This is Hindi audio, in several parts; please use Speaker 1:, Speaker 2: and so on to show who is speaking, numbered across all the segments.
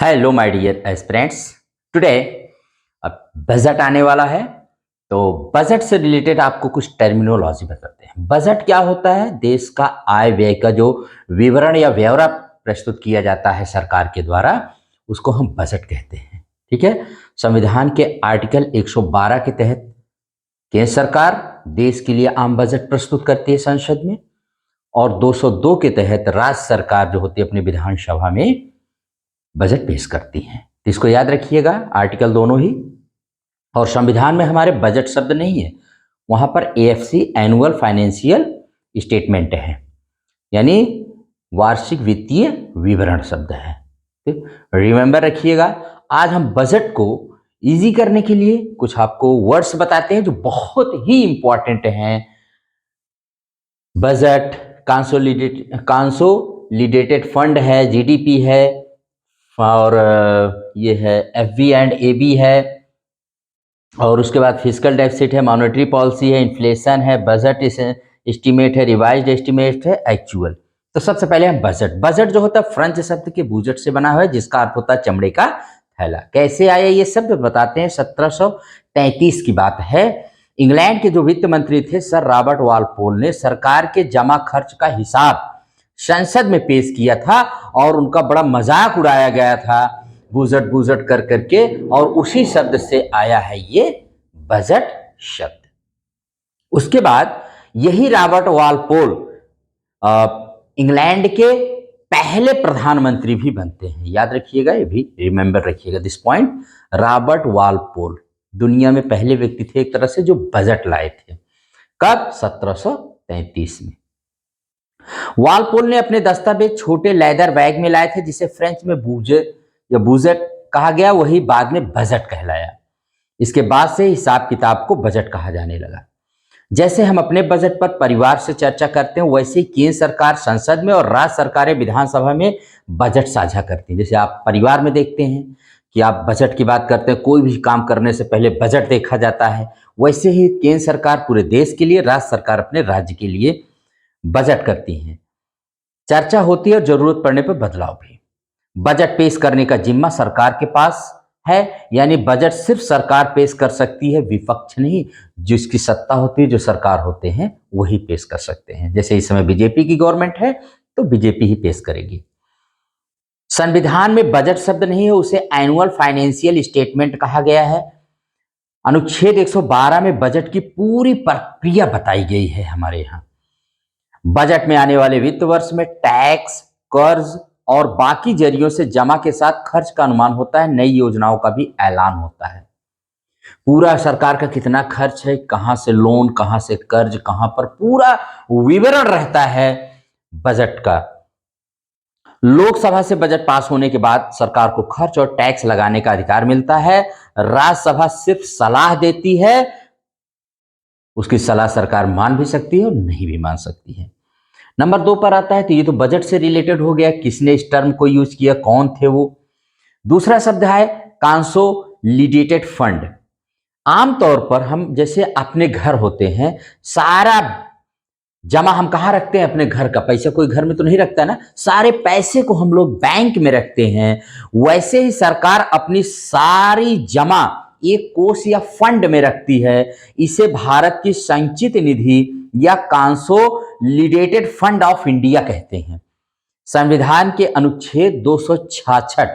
Speaker 1: Hello my dear aspirants. Today अब बजट आने वाला है, तो बजट से रिलेटेड आपको कुछ टर्मिनोलॉजी बताते हैं। बजट क्या होता है? देश का आय व्यय का जो विवरण या ब्यौरा प्रस्तुत किया जाता है सरकार के द्वारा, उसको हम बजट कहते हैं। ठीक है। संविधान के आर्टिकल 112 के तहत केंद्र सरकार देश के लिए आम बजट प्रस्तुत करती है संसद में, और 202 के तहत राज्य सरकार जो होती है अपनी विधानसभा में बजट पेश करती हैं। तो इसको याद रखिएगा, आर्टिकल दोनों ही। और संविधान में हमारे बजट शब्द नहीं है, वहां पर एएफसी एनुअल फाइनेंशियल स्टेटमेंट है, यानी वार्षिक वित्तीय विवरण शब्द है। रिमेंबर रखिएगा। आज हम बजट को इजी करने के लिए कुछ आपको वर्ड्स बताते हैं जो बहुत ही इंपॉर्टेंट हैं। बजट, कंसोलिडेटेड फंड है, जीडीपी है, और ये है एफबी एंड एबी है, और उसके बाद फिस्कल डेफिसिट है, मॉनेटरी पॉलिसी है, इन्फ्लेशन है, बजट एस्टीमेट है, रिवाइज्ड एस्टीमेट है, एक्चुअल। तो सबसे पहले हम बजट जो होता है फ्रेंच शब्द के बूजट से बना हुआ है, जिसका अर्थ होता है चमड़े का थैला। कैसे आया ये शब्द बताते हैं। 1733 की बात है। इंग्लैंड के जो वित्त मंत्री थे सर रॉबर्ट वालपोल ने सरकार के जमा खर्च का हिसाब संसद में पेश किया था, और उनका बड़ा मजाक उड़ाया गया था बूजट बूजट कर करके, और उसी शब्द से आया है ये बजट शब्द। उसके बाद यही रॉबर्ट वालपोल इंग्लैंड के पहले प्रधानमंत्री भी बनते हैं। याद रखिएगा, ये भी रिमेंबर रखिएगा दिस पॉइंट। रॉबर्ट वालपोल दुनिया में पहले व्यक्ति थे एक तरह से जो बजट लाए थे। कब? 1733 में। वालपोल ने अपने दस्तावेज छोटे लेदर बैग में लाए थे, जिसे फ्रेंच में बूजेट या बूजेट कहा गया, वही बाद में बजट कहलाया। इसके बाद से हिसाब किताब को बजट कहा जाने लगा। जैसे हम अपने बजट पर परिवार से चर्चा करते हैं, वैसे ही केंद्र सरकार संसद में और राज्य सरकारें विधानसभा में बजट साझा करती हैं। जैसे आप परिवार में देखते हैं कि आप बजट की बात करते हैं, कोई भी काम करने से पहले बजट देखा जाता है, वैसे ही केंद्र सरकार पूरे देश के लिए, राज्य सरकार अपने राज्य के लिए बजट करती हैं। चर्चा होती है और जरूरत पड़ने पर बदलाव भी। बजट पेश करने का जिम्मा सरकार के पास है, यानी बजट सिर्फ सरकार पेश कर सकती है, विपक्ष नहीं। जिसकी सत्ता होती है, जो सरकार होते हैं, वही पेश कर सकते हैं। जैसे इस समय बीजेपी की गवर्नमेंट है, तो बीजेपी ही पेश करेगी। संविधान में बजट शब्द नहीं है, उसे एनुअल फाइनेंशियल स्टेटमेंट कहा गया है। अनुच्छेद 112 में बजट की पूरी प्रक्रिया बताई गई है हमारे यहाँ। बजट में आने वाले वित्त वर्ष में टैक्स, कर्ज और बाकी जरियों से जमा के साथ खर्च का अनुमान होता है। नई योजनाओं का भी ऐलान होता है। पूरा सरकार का कितना खर्च है, कहां से लोन, कहां से कर्ज, कहां पर, पूरा विवरण रहता है बजट का। लोकसभा से बजट पास होने के बाद सरकार को खर्च और टैक्स लगाने का अधिकार मिलता है। राज्यसभा सिर्फ सलाह देती है, उसकी सलाह सरकार मान भी सकती है और नहीं भी मान सकती है। नंबर 2 पर आता है, तो ये तो बजट से रिलेटेड हो गया, किसने इस टर्म को यूज किया, कौन थे वो। दूसरा शब्द है कंसोलिडेटेड फंड। आमतौर पर हम जैसे अपने घर होते हैं, सारा जमा हम कहाँ रखते हैं? अपने घर का पैसा कोई घर में तो नहीं रखता ना, सारे पैसे को हम लोग बैंक में रखते हैं। वैसे ही सरकार अपनी सारी जमा एक कोष या फंड में रखती है। इसे भारत की संचित निधि या कंसोलिडेटेड फंड ऑफ इंडिया कहते हैं। संविधान के अनुच्छेद 266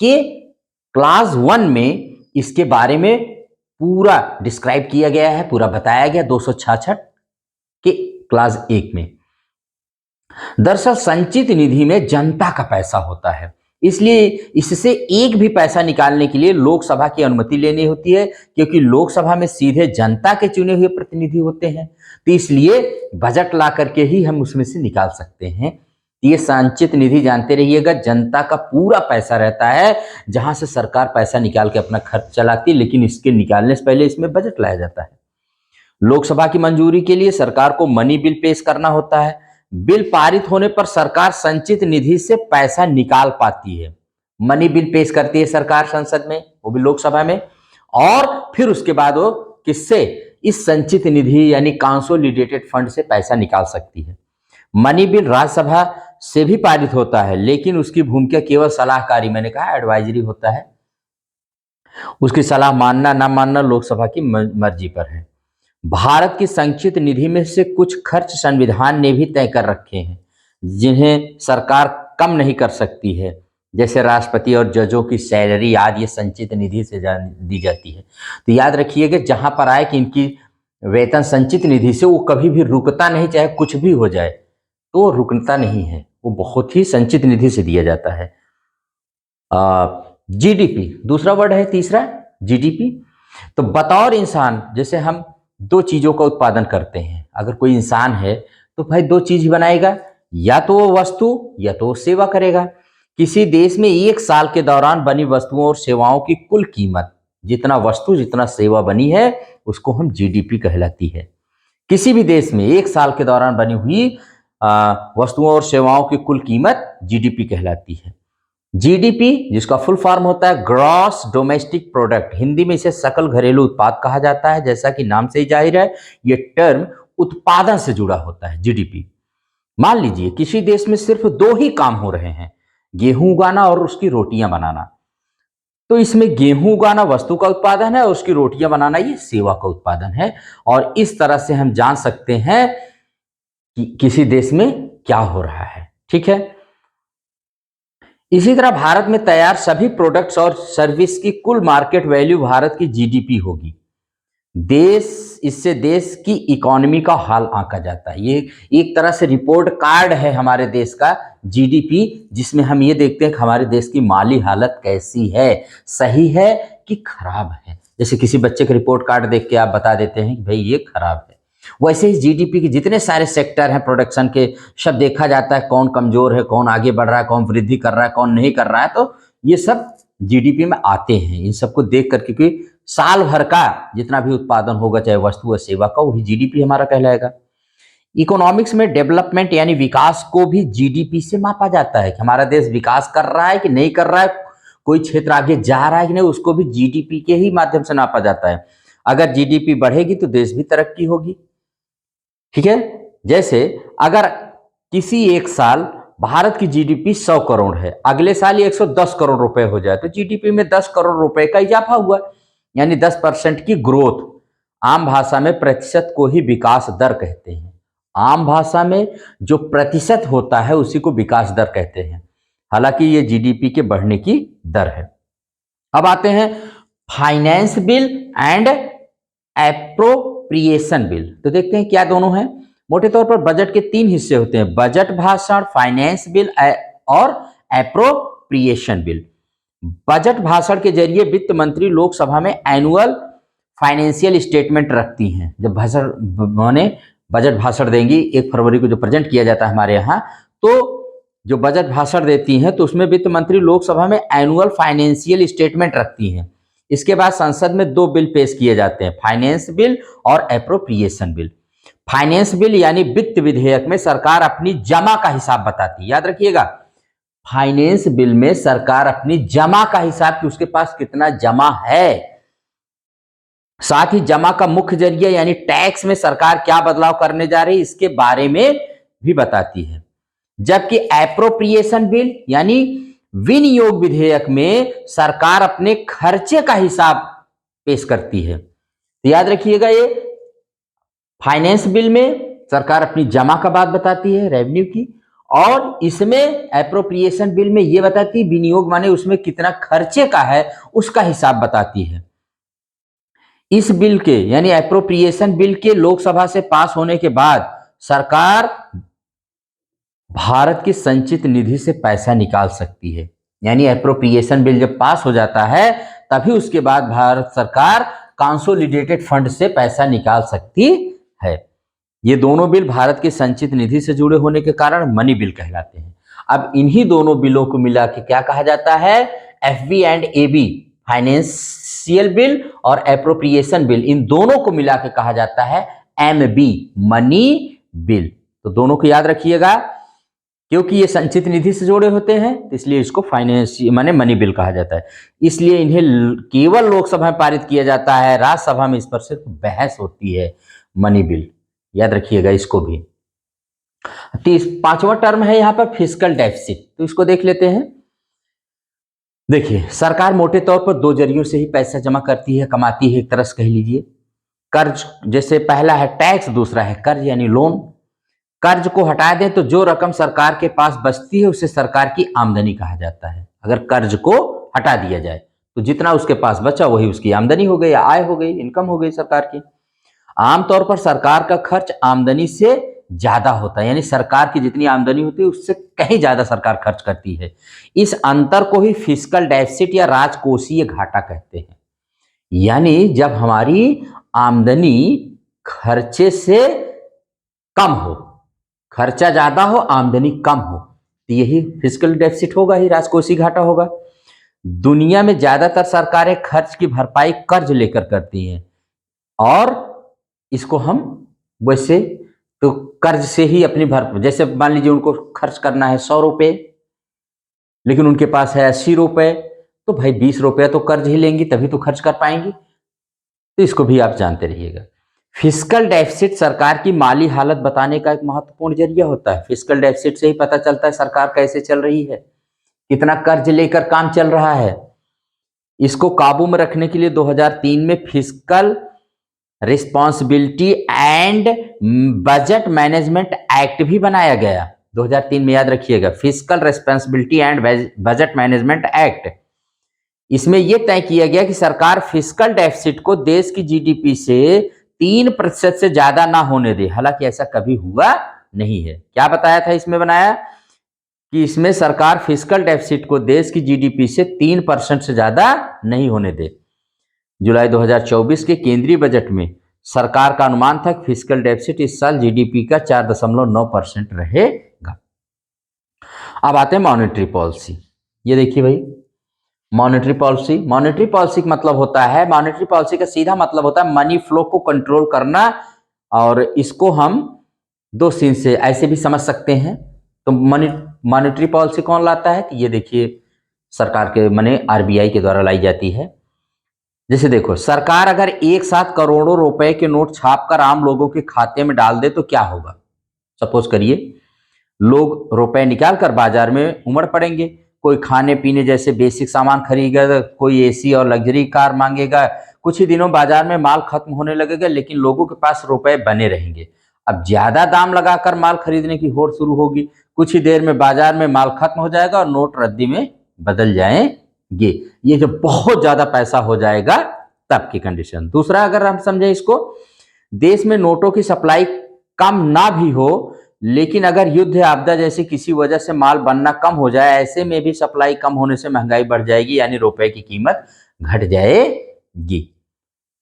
Speaker 1: के क्लास 1 में इसके बारे में पूरा डिस्क्राइब किया गया है, पूरा बताया गया 266 के क्लास 1 में। दरअसल संचित निधि में जनता का पैसा होता है, इसलिए इससे एक भी पैसा निकालने के लिए लोकसभा की अनुमति लेनी होती है, क्योंकि लोकसभा में सीधे जनता के चुने हुए प्रतिनिधि होते हैं। तो इसलिए बजट ला करके ही हम उसमें से निकाल सकते हैं। ये संचित निधि जानते रहिएगा, जनता का पूरा पैसा रहता है, जहां से सरकार पैसा निकाल के अपना खर्च चलाती है, लेकिन इसके निकालने से पहले इसमें बजट लाया जाता है। लोकसभा की मंजूरी के लिए सरकार को मनी बिल पेश करना होता है। बिल पारित होने पर सरकार संचित निधि से पैसा निकाल पाती है। मनी बिल पेश करती है सरकार संसद में, वो भी लोकसभा में, और फिर उसके बाद वो किससे? इस संचित निधि यानी कंसोलिडेटेड फंड से पैसा निकाल सकती है। मनी बिल राज्यसभा से भी पारित होता है, लेकिन उसकी भूमिका केवल सलाहकारी, मैंने कहा एडवाइजरी होता है। उसकी सलाह मानना ना मानना लोकसभा की मर्जी पर है। भारत की संचित निधि में से कुछ खर्च संविधान ने भी तय कर रखे हैं, जिन्हें सरकार कम नहीं कर सकती है, जैसे राष्ट्रपति और जजों की सैलरी आदि ये संचित निधि से दी जाती है। तो याद रखिएगा, जहां पर आए कि इनकी वेतन संचित निधि से, वो कभी भी रुकता नहीं, चाहे कुछ भी हो जाए तो वो रुकता नहीं है, वो बहुत ही संचित निधि से दिया जाता है। जीडीपी दूसरा वर्ड है, तीसरा जीडीपी। तो बतौर इंसान, जैसे हम दो चीजों का उत्पादन करते हैं, अगर कोई इंसान है तो भाई दो चीज ही बनाएगा, या तो वो वस्तु या तो वो सेवा करेगा। किसी देश में एक साल के दौरान बनी वस्तुओं और सेवाओं की कुल कीमत, जितना वस्तु जितना सेवा बनी है, उसको हम जीडीपी कहलाती है। किसी भी देश में एक साल के दौरान बनी हुई वस्तुओं और सेवाओं की कुल कीमत जीडीपी कहलाती है। जीडीपी, जिसका फुल फॉर्म होता है ग्रॉस डोमेस्टिक प्रोडक्ट, हिंदी में इसे सकल घरेलू उत्पाद कहा जाता है। जैसा कि नाम से ही जाहिर है, ये टर्म उत्पादन से जुड़ा होता है जीडीपी। मान लीजिए किसी देश में सिर्फ दो ही काम हो रहे हैं, गेहूं उगाना और उसकी रोटियां बनाना, तो इसमें गेहूं उगाना वस्तु का उत्पादन है और उसकी रोटियां बनाना ये सेवा का उत्पादन है। और इस तरह से हम जान सकते हैं कि किसी देश में क्या हो रहा है। ठीक है, इसी तरह भारत में तैयार सभी प्रोडक्ट्स और सर्विस की कुल मार्केट वैल्यू भारत की जीडीपी होगी। इससे देश की इकोनॉमी का हाल आंका जाता है। ये एक तरह से रिपोर्ट कार्ड है हमारे देश का जीडीपी, जिसमें हम ये देखते हैं कि हमारे देश की माली हालत कैसी है, सही है कि खराब है। जैसे किसी बच्चे का रिपोर्ट कार्ड देख के आप बता देते हैं कि भाई ये खराब है, वैसे ही जीडीपी के जितने सारे सेक्टर हैं प्रोडक्शन के, सब देखा जाता है कौन कमजोर है, कौन आगे बढ़ रहा है, कौन वृद्धि कर रहा है, कौन नहीं कर रहा है। तो ये सब जीडीपी में आते हैं। इन सबको देख करके, क्योंकि साल भर का जितना भी उत्पादन होगा, चाहे वस्तु या सेवा का, वही जीडीपी हमारा कहलाएगा। इकोनॉमिक्स में डेवलपमेंट यानी विकास को भी जीडीपी से मापा जाता है कि हमारा देश विकास कर रहा है कि नहीं कर रहा है, कोई क्षेत्र आगे जा रहा है कि नहीं, उसको भी जीडीपी के ही माध्यम से नापा जाता है। अगर जीडीपी बढ़ेगी तो देश भी तरक्की होगी। ठीक है, जैसे अगर किसी एक साल भारत की जीडीपी 100 करोड़ है, अगले साल ये 110 करोड़ रुपए हो जाए, तो जीडीपी में 10 करोड़ रुपए का इजाफा हुआ, यानी 10% की ग्रोथ। आम भाषा में प्रतिशत को ही विकास दर कहते हैं। आम भाषा में जो प्रतिशत होता है उसी को विकास दर कहते हैं। हालांकि ये जीडीपी के बढ़ने की दर है। अब आते हैं finance bill and appropriation bill. तो देखते हैं क्या दोनों हैं। मोटे तौर पर बजट के 3 हिस्से होते हैं, बजट भाषण, फाइनेंस बिल और एप्रोप्रिएशन बिल। बजट भाषण के जरिए वित्त मंत्री लोकसभा में एनुअल फाइनेंशियल स्टेटमेंट रखती हैं। जब भाषण माने बजट भाषण देंगी 1 फरवरी को जो प्रेजेंट किया जाता है हमारे यहाँ, तो जो बजट भाषण देती हैं तो उसमें वित्त मंत्री लोकसभा में एनुअल फाइनेंशियल स्टेटमेंट रखती हैं। इसके बाद संसद में 2 बिल पेश किए जाते हैं, फाइनेंस बिल और एप्रोप्रिएशन बिल। फाइनेंस बिल यानी वित्त विधेयक में सरकार अपनी जमा का हिसाब बताती है। याद रखिएगा, फाइनेंस बिल में सरकार अपनी जमा का हिसाब कि उसके पास कितना जमा है, साथ ही जमा का मुख्य जरिया यानी टैक्स में सरकार क्या बदलाव करने जा रही है इसके बारे में भी बताती है। जबकि एप्रोप्रिएशन बिल यानी विनियोग विधेयक में सरकार अपने खर्चे का हिसाब पेश करती है। तो याद रखिएगा, ये फाइनेंस बिल में सरकार अपनी जमा का बात बताती है, रेवेन्यू की, और इसमें एप्रोप्रिएशन बिल में ये बताती है विनियोग माने उसमें कितना खर्चे का है उसका हिसाब बताती है। इस बिल के यानी एप्रोप्रिएशन बिल के लोकसभा से पास होने के बाद सरकार भारत की संचित निधि से पैसा निकाल सकती है। यानी एप्रोप्रिएशन बिल जब पास हो जाता है तभी उसके बाद भारत सरकार कंसोलिडेटेड फंड से पैसा निकाल सकती है। ये दोनों बिल भारत की संचित निधि से जुड़े होने के कारण मनी बिल कहलाते हैं। अब इन्हीं दोनों बिलों को मिला के क्या कहा जाता है, FB and AB, financial bill और एप्रोप्रिएशन बिल, इन दोनों को मिला के कहा जाता है एमबी, मनी बिल। तो दोनों को याद रखिएगा, क्योंकि ये संचित निधि से जुड़े होते हैं तो इसलिए इसको फाइनेंस माने मनी बिल कहा जाता है। इसलिए इन्हें केवल लोकसभा में पारित किया जाता है, राज्यसभा में इस पर सिर्फ बहस होती है। मनी बिल याद रखिएगा इसको भी। पांचवा टर्म है यहाँ पर फिस्कल डेफिसिट, तो इसको देख लेते हैं। देखिए, सरकार मोटे तौर पर दो जरियों से ही पैसा जमा करती है, कमाती है, एक तरह से कह लीजिए। कर्ज, जैसे पहला है टैक्स, दूसरा है कर्ज यानी लोन। कर्ज को हटा दें तो जो रकम सरकार के पास बचती है उसे सरकार की आमदनी कहा जाता है। अगर कर्ज को हटा दिया जाए तो जितना उसके पास बचा वही उसकी आमदनी हो गई, आय हो गई, इनकम हो गई सरकार की। आमतौर पर सरकार का खर्च आमदनी से ज्यादा होता है, यानी सरकार की जितनी आमदनी होती है उससे कहीं ज्यादा सरकार खर्च करती है। इस अंतर को ही फिस्कल डेफिसिट या राजकोषीय घाटा कहते हैं। यानी जब हमारी आमदनी खर्चे से कम हो, खर्चा ज्यादा हो, आमदनी कम हो, तो यही फिस्कल डेफिसिट होगा, ही राजकोषीय घाटा होगा। दुनिया में ज्यादातर सरकारें खर्च की भरपाई कर्ज लेकर करती हैं, और इसको हम वैसे तो कर्ज से ही अपनी जैसे मान लीजिए उनको खर्च करना है 100 रुपए, लेकिन उनके पास है 80 रुपए, तो भाई 20 रुपया तो कर्ज ही लेंगी, तभी तो खर्च कर पाएंगी। तो इसको भी आप जानते रहिएगा। फिस्कल डेफिसिट सरकार की माली हालत बताने का एक महत्वपूर्ण जरिया होता है। फिस्कल डेफिसिट से ही पता चलता है सरकार कैसे चल रही है, कितना कर्ज लेकर काम चल रहा है। इसको काबू में रखने के लिए 2003 में fiscal responsibility and budget management act भी बनाया गया। 2003 में, याद रखिएगा, fiscal responsibility and budget management act. इसमें यह तय किया गया कि सरकार फिस्कल डेफिसिट को देश की जीडीपी से 3% से ज्यादा ना होने दे। हालांकि ऐसा कभी हुआ नहीं है। क्या बताया था इसमें बनाया कि इसमें सरकार फिस्कल डेफिसिट को देश की जीडीपी से 3% से ज्यादा नहीं होने दे। जुलाई 2024 के केंद्रीय बजट में सरकार का अनुमान था कि फिस्कल डेफिसिट इस साल जीडीपी का 4.9% रहेगा। अब आते हैं मॉनेटरी पॉलिसी। ये देखिए भाई, मॉनेटरी पॉलिसी, मॉनेटरी पॉलिसी का मतलब होता है, मॉनेटरी पॉलिसी का सीधा मतलब होता है मनी फ्लो को कंट्रोल करना, और इसको हम दो सीन से ऐसे भी समझ सकते हैं। तो मॉनेटरी पॉलिसी कौन लाता है? कि ये देखिए, सरकार के माने आरबीआई के द्वारा लाई जाती है। जैसे देखो, सरकार अगर एक साथ करोड़ों रुपए के नोट छापकर आम लोगों के खाते में डाल दे तो क्या होगा? सपोज करिए, लोग रुपए निकाल कर बाजार में उमड़ पड़ेंगे। कोई खाने पीने जैसे बेसिक सामान खरीदेगा, कोई एसी और लग्जरी कार मांगेगा। कुछ ही दिनों बाजार में माल खत्म होने लगेगा, लेकिन लोगों के पास रुपए बने रहेंगे। अब ज्यादा दाम लगाकर माल खरीदने की होड़ शुरू होगी। कुछ ही देर में बाजार में माल खत्म हो जाएगा और नोट रद्दी में बदल जाएंगे। ये जो बहुत ज्यादा पैसा हो जाएगा तब की कंडीशन। दूसरा, अगर हम समझे इसको, देश में नोटों की सप्लाई कम ना भी हो, लेकिन अगर युद्ध या आपदा जैसी किसी वजह से माल बनना कम हो जाए, ऐसे में भी सप्लाई कम होने से महंगाई बढ़ जाएगी, यानी रुपए की कीमत घट जाएगी।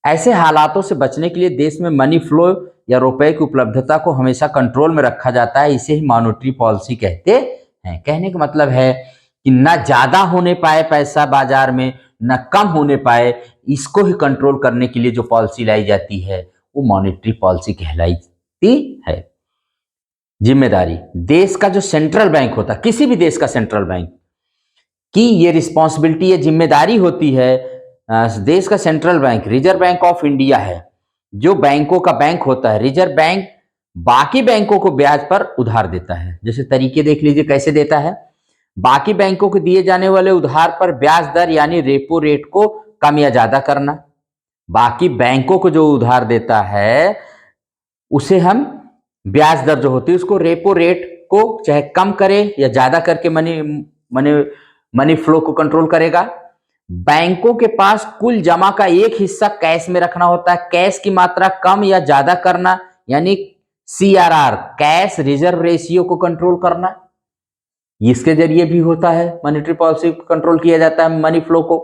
Speaker 1: ऐसे हालातों से बचने के लिए देश में मनी फ्लो या रुपए की उपलब्धता को हमेशा कंट्रोल में रखा जाता है। इसे ही मॉनेटरी पॉलिसी कहते हैं। कहने का मतलब है कि ना ज्यादा होने पाए पैसा बाजार में, ना कम होने पाए, इसको ही कंट्रोल करने के लिए जो पॉलिसी लाई जाती है वो मॉनेटरी पॉलिसी कहलाती है। जिम्मेदारी, देश का जो सेंट्रल बैंक होता है, किसी भी देश का सेंट्रल बैंक की ये रिस्पॉन्सिबिलिटी, ये जिम्मेदारी होती है। देश का central bank reserve bank of India है, जो बैंकों का बैंक होता है। रिजर्व बैंक बाकी बैंकों को ब्याज पर उधार देता है। जैसे तरीके देख लीजिए कैसे देता है। बाकी बैंकों को दिए जाने वाले उधार पर ब्याज दर यानी रेपो रेट को कम या ज्यादा करना। बाकी बैंकों को जो उधार देता है उसे हम ब्याज दर जो होती है उसको रेपो रेट को चाहे कम करे या ज्यादा करके मनी फ्लो को कंट्रोल करेगा। बैंकों के पास कुल जमा का एक हिस्सा कैश में रखना होता है। कैश की मात्रा कम या ज्यादा करना यानी सीआरआर, कैश रिजर्व रेशियो को कंट्रोल करना। इसके जरिए भी होता है मॉनेटरी पॉलिसी को कंट्रोल किया जाता है मनी फ्लो को।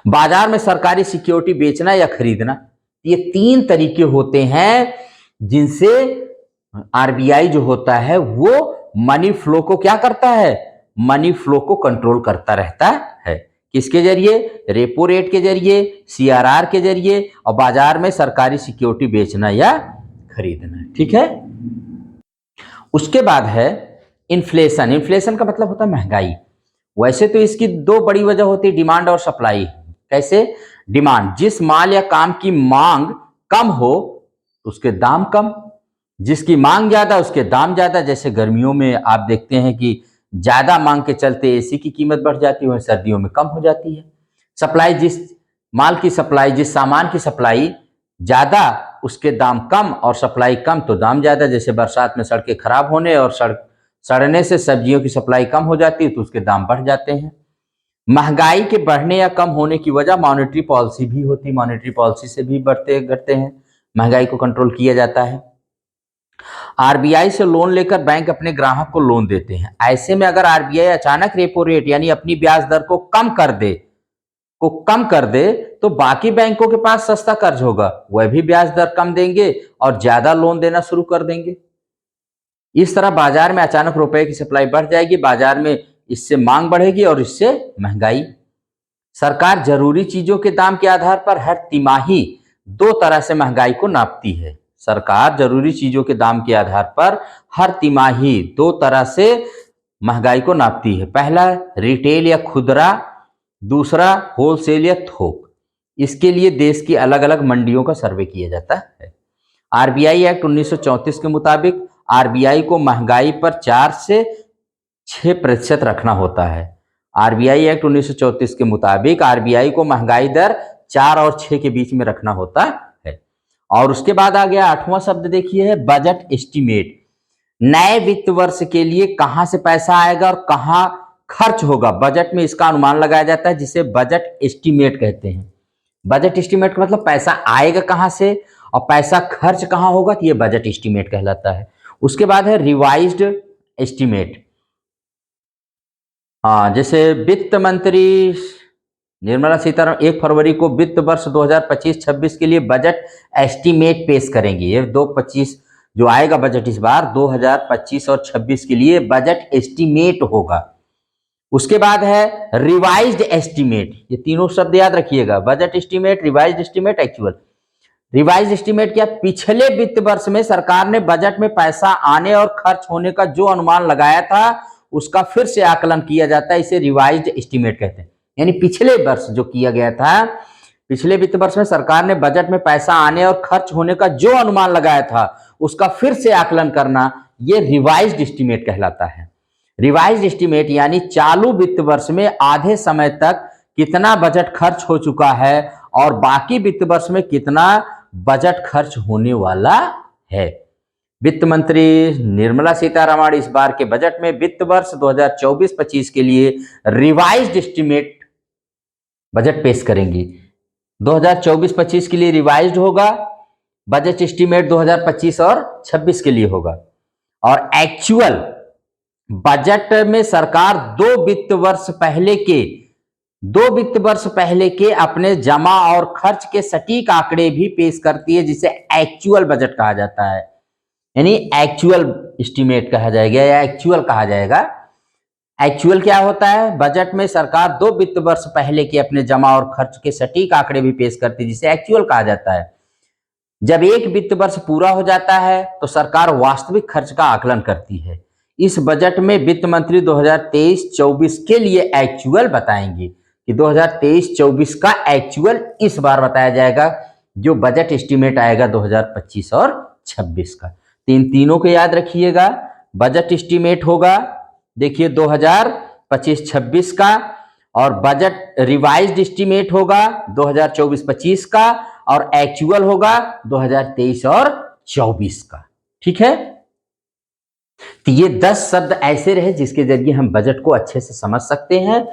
Speaker 1: बाजार में सरकारी सिक्योरिटी बेचना या खरीदना, ये तीन तरीके होते हैं जिनसे आरबीआई जो होता है वो मनी फ्लो को क्या करता है? मनी फ्लो को कंट्रोल करता रहता है। किसके जरिए? रेपो रेट के जरिए, सीआरआर के जरिए, और बाजार में सरकारी सिक्योरिटी बेचना या खरीदना। ठीक है। उसके बाद है इन्फ्लेशन। इन्फ्लेशन का मतलब होता है महंगाई। वैसे तो इसकी दो बड़ी वजह होती है, डिमांड और सप्लाई। कैसे? डिमांड, जिस माल या काम की मांग कम हो उसके दाम कम। जिसकी मांग ज़्यादा उसके दाम ज़्यादा। जैसे गर्मियों में आप देखते हैं कि ज़्यादा मांग के चलते एसी की कीमत बढ़ जाती है, वहीं सर्दियों में कम हो जाती है। सप्लाई जिस सामान की सप्लाई ज़्यादा उसके दाम कम, और सप्लाई कम तो दाम ज़्यादा। जैसे बरसात में सड़कें खराब होने और सड़ने से सब्जियों की सप्लाई कम हो जाती है तो उसके दाम बढ़ जाते हैं। महंगाई के बढ़ने या कम होने की वजह मॉनेटरी पॉलिसी भी होती है। मॉनेटरी पॉलिसी से भी बढ़ते घटते हैं, महंगाई को कंट्रोल किया जाता है। आरबीआई से लोन लेकर बैंक अपने ग्राहक को लोन देते हैं। ऐसे में अगर आरबीआई अचानक रेपो रेट यानी अपनी ब्याज दर को कम कर दे तो बाकी बैंकों के पास सस्ता कर्ज होगा, वह भी ब्याज दर कम देंगे और ज्यादा लोन देना शुरू कर देंगे। इस तरह बाजार में अचानक रुपए की सप्लाई बढ़ जाएगी, बाजार में इससे मांग बढ़ेगी और इससे महंगाई। सरकार जरूरी चीजों के दाम के आधार पर हर तिमाही दो तरह से महंगाई को नापती है। सरकार जरूरी चीजों के दाम के आधार पर हर तिमाही दो तरह से महंगाई को नापती है। पहला रिटेल या खुदरा, दूसरा होलसेल या थोक। इसके लिए देश की अलग अलग मंडियों का सर्वे किया जाता है। आरबीआई एक्ट 1934 के मुताबिक आरबीआई को महंगाई पर 4 से 6% रखना होता है। आरबीआई एक्ट 1934 के मुताबिक आरबीआई को महंगाई दर 4 और 6 के बीच में रखना होता है। और उसके बाद आ गया 8वां शब्द, देखिए है बजट एस्टीमेट। नए वित्त वर्ष के लिए कहां से पैसा आएगा और कहां खर्च होगा, बजट में इसका अनुमान लगाया जाता है, जिसे बजट एस्टीमेट कहते हैं। बजट एस्टीमेट का मतलब पैसा आएगा कहां से और पैसा खर्च कहां होगा, तो ये बजट एस्टीमेट कहलाता है। उसके बाद है रिवाइज्ड एस्टीमेट। हाँ, जैसे वित्त मंत्री निर्मला सीतारमण 1 फरवरी को वित्त वर्ष 2025-26 के लिए बजट एस्टीमेट पेश करेंगी। ये 225 जो आएगा बजट इस बार 2025 और 26 के लिए बजट एस्टीमेट होगा। उसके बाद है रिवाइज्ड एस्टीमेट। ये तीनों शब्द याद रखिएगा, budget estimate, revised estimate, actual. Revised estimate क्या, पिछले वित्त वर्ष में सरकार ने बजट में पैसा आने और खर्च होने का जो अनुमान लगाया था उसका फिर से आकलन किया जाता है, इसे रिवाइज्ड एस्टीमेट कहते हैं। यानी पिछले वर्ष जो किया गया था, पिछले वित्त वर्ष में सरकार ने बजट में पैसा आने और खर्च होने का जो अनुमान लगाया था उसका फिर से आकलन करना, यह रिवाइज्ड एस्टीमेट कहलाता है। रिवाइज्ड एस्टीमेट यानी चालू वित्त वर्ष में आधे समय तक कितना बजट खर्च हो चुका है और बाकी वित्त वर्ष में कितना बजट खर्च होने वाला है। वित्त मंत्री निर्मला सीतारमण इस बार के बजट में वित्त वर्ष 2024-25 के लिए रिवाइज्ड एस्टीमेट बजट पेश करेंगी। 2024-25 के लिए रिवाइज्ड होगा, बजट एस्टीमेट 2025 और 26 के लिए होगा। और एक्चुअल बजट में सरकार दो वित्त वर्ष पहले के अपने जमा और खर्च के सटीक आंकड़े भी पेश करती है, जिसे एक्चुअल बजट कहा जाता है। यानी एक्चुअल एस्टीमेट कहा जाएगा या एक्चुअल कहा जाएगा। एक्चुअल क्या होता है, बजट में सरकार 2 वित्त वर्ष पहले के अपने जमा और खर्च के सटीक आंकड़े भी पेश करती है, जिसे एक्चुअल कहा जाता है। जब एक वित्त वर्ष पूरा हो जाता है तो सरकार वास्तविक खर्च का आकलन करती है। इस बजट में वित्त मंत्री 2023-24 के लिए एक्चुअल बताएंगे कि 2023-24 का एक्चुअल इस बार बताया जाएगा, जो बजट एस्टीमेट आएगा 2025 और 26 का। तीनों को याद रखिएगा। बजट एस्टीमेट होगा देखिए 2025-26 का, और बजट रिवाइज्ड एस्टीमेट होगा 2024-25 का, और एक्चुअल होगा 2023 और 24 का। ठीक है, तो ये 10 शब्द ऐसे रहे जिसके जरिए हम बजट को अच्छे से समझ सकते हैं।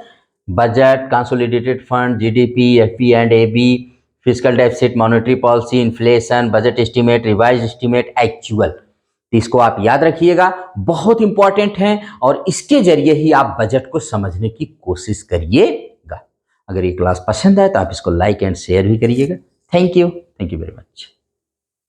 Speaker 1: बजट, कंसोलिडेटेड फंड, जीडीपी, एफपी&एबी, fiscal deficit, monetary policy, inflation, budget estimate, revised estimate, actual. तो इसको आप याद रखिएगा, बहुत इंपॉर्टेंट है और इसके जरिए ही आप बजट को समझने की कोशिश करिएगा। अगर ये क्लास पसंद आए तो आप इसको लाइक एंड शेयर भी करिएगा। Thank you very much.